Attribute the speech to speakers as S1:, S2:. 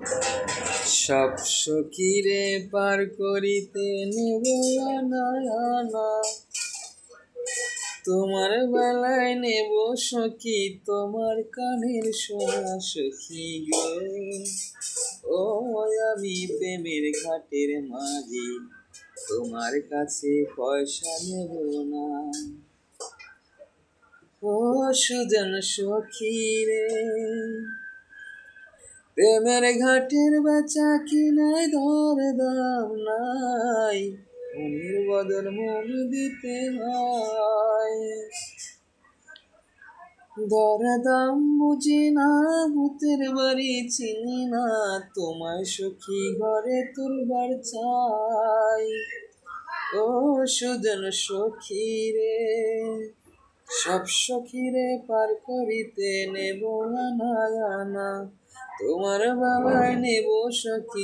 S1: সব সখীরে পার করিতে নেব আনা আনা, তোমার বেলায় নেব সখী তোমার কানের সোনা সখী গো। ও আমি প্রেমের ঘাটের মাঝি, তোমার কাছে পয়সা নেব না। ও সুজন সখী রে, প্রেমের ঘাটের বেচা কিনায় দর দাম নাই, মনের বদল মন দিতে হয়। দর দাম বুঝি না, ভূতের বাড়ি চিনি না, তোমায় সখী ঘরে তুলবার চাই। ও সুজন সখী রে, সব সখীরে পার করিতে নেব আনা আনা, তোমার বেলায় নেব সখী